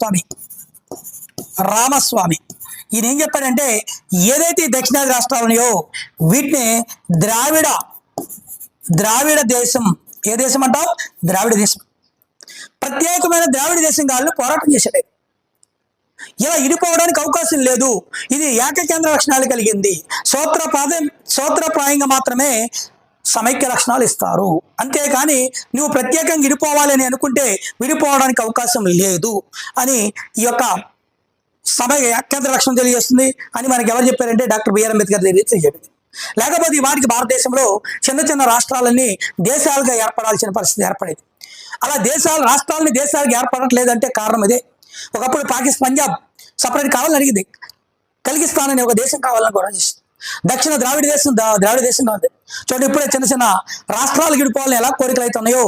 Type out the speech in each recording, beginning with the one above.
స్వామి రామస్వామి ఈయన ఏం చెప్పాడంటే ఏదైతే దక్షిణాది రాష్ట్రాలు ఉన్నాయో వీటిని ద్రావిడ ద్రావిడ దేశం, ఏ దేశం అంటాం? ద్రావిడ దేశం. ప్రత్యేకమైన ద్రావిడ దేశం కావాలని పోరాటం చేశాడు. ఇలా ఇడిపోవడానికి అవకాశం లేదు, ఇది ఏకకేంద్ర లక్షణాలు కలిగింది, సూత్రప్రాయంగా మాత్రమే సమైక్య లక్షణాలు ఇస్తారు, అంతేకాని నువ్వు ప్రత్యేకంగా విడిపోవాలి అని అనుకుంటే విడిపోవడానికి అవకాశం లేదు అని ఈ యొక్క కేంద్ర లక్షణం తెలియజేస్తుంది అని మనకి ఎవరు చెప్పారంటే డాక్టర్ బిఆర్ అంబేద్కర్ తెలియజేయడం. లేకపోతే వాటికి భారతదేశంలో చిన్న చిన్న రాష్ట్రాలన్నీ దేశాలుగా ఏర్పడాల్సిన పరిస్థితి ఏర్పడేది. అలా రాష్ట్రాలని దేశాలకు ఏర్పడట్లేదంటే కారణం ఇదే. ఒకప్పుడు పంజాబ్ సపరేట్ కావాలని అడిగింది, కలిగిస్తానని ఒక దేశం కావాలని కూడా చేసింది. దక్షిణ ద్రావిడ దేశం కాదు. చూడండి, ఇప్పుడే చిన్న చిన్న రాష్ట్రాలకు విడిపోవాలని ఎలా కోరికలు అయితే ఉన్నాయో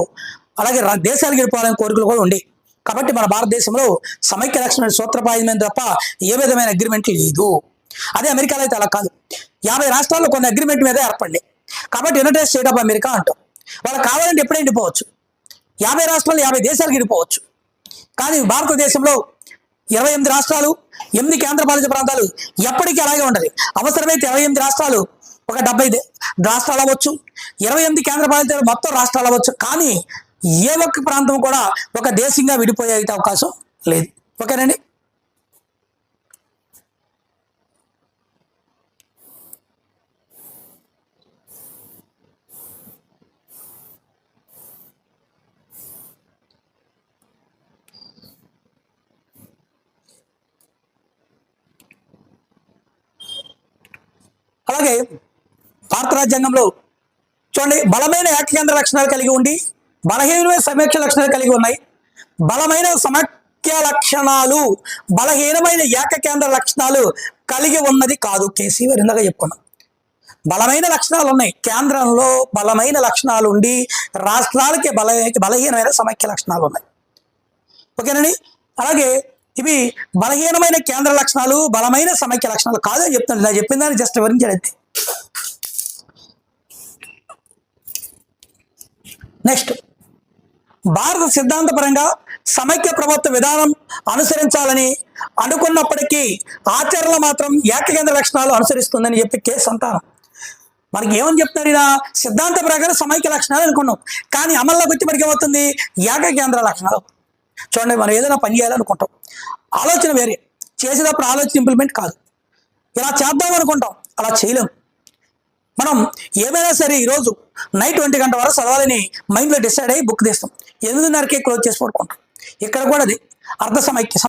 అలాగే దేశాలకు విడిపోవాలని కోరికలు కూడా ఉండే. కాబట్టి మన భారతదేశంలో సమైక్య లక్షణ సూత్రప్రాయమైన తప్ప ఏ విధమైన అగ్రిమెంట్ లేదు. అదే అమెరికాలో అయితే అలా కాదు. 50 రాష్ట్రాల్లో కొన్ని అగ్రిమెంట్ మీద ఏర్పడి, కాబట్టి యునైటెడ్ స్టేట్ ఆఫ్ అమెరికా అంటాం. వాళ్ళకి కావాలంటే ఎప్పుడైనా విడిపోవచ్చు, 50 రాష్ట్రాలు 50 దేశాలకు విడిపోవచ్చు. కానీ భారతదేశంలో 28 రాష్ట్రాలు, 8 కేంద్రపాలిత ప్రాంతాలు ఎప్పటికీ అలాగే ఉండదు. అవసరమైతే 28 రాష్ట్రాలు ఒక 70 రాష్ట్రాలు అవ్వచ్చు, 28 కేంద్రపాలిత మొత్తం రాష్ట్రాలు అవ్వచ్చు. కానీ ఏ ఒక్క ప్రాంతం కూడా ఒక దేశంగా విడిపోయే అవకాశం లేదు. ఓకేనండి. అలాగే భారత రాజ్యాంగంలో చూడండి, బలమైన ఏకకేంద్ర లక్షణాలు కలిగి ఉండి బలహీనమైన సమైక్య లక్షణాలు కలిగి ఉన్నాయి. బలమైన సమైక్య లక్షణాలు బలహీనమైన ఏకకేంద్ర లక్షణాలు కలిగి ఉన్నది కాదు. కేసీ వారు ఇందాక చెప్పుకున్నాం, బలమైన లక్షణాలు ఉన్నాయి, కేంద్రంలో బలమైన లక్షణాలు ఉండి రాష్ట్రాలకి బలహీనమైన సమైక్య లక్షణాలు ఉన్నాయి. ఓకేనండి. అలాగే ఇవి బలహీనమైన కేంద్ర లక్షణాలు, బలమైన సమైక్య లక్షణాలు కాదు అని చెప్తున్నాను. నేను చెప్పిన దాన్ని జస్ట్ వివరించాడు. నెక్స్ట్, భారత సిద్ధాంతపరంగా సమైక్య ప్రభుత్వ విధానం అనుసరించాలని అనుకున్నప్పటికీ ఆచరణ మాత్రం ఏకకేంద్ర లక్షణాలు అనుసరిస్తుందని చెప్పి కే సంతానం మనకి ఏమని చెప్తాడు? ఇలా సిద్ధాంత ప్రకారం సమైక్య లక్షణాలు అనుకున్నాం, కానీ అమల్లోకి వచ్చి మనకి ఏమవుతుంది? ఏకకేంద్ర లక్షణాలు. చూడండి, మనం ఏదైనా పని చేయాలనుకుంటాం, ఆలోచన వేరే, చేసేటప్పుడు ఆలోచన ఇంప్లిమెంట్ కాదు. ఇలా చేద్దాం అనుకుంటాం, అలా చేయలేము. మనం ఏమైనా సరే ఈరోజు నైట్ 1 గంట వరకు చదవాలని మైండ్లో డిసైడ్ అయ్యి బుక్ తీస్తాం, 8:30కే క్లోజ్ చేసి పడుకుంటాం. ఇక్కడ కూడా అది అర్ధ సమైక్య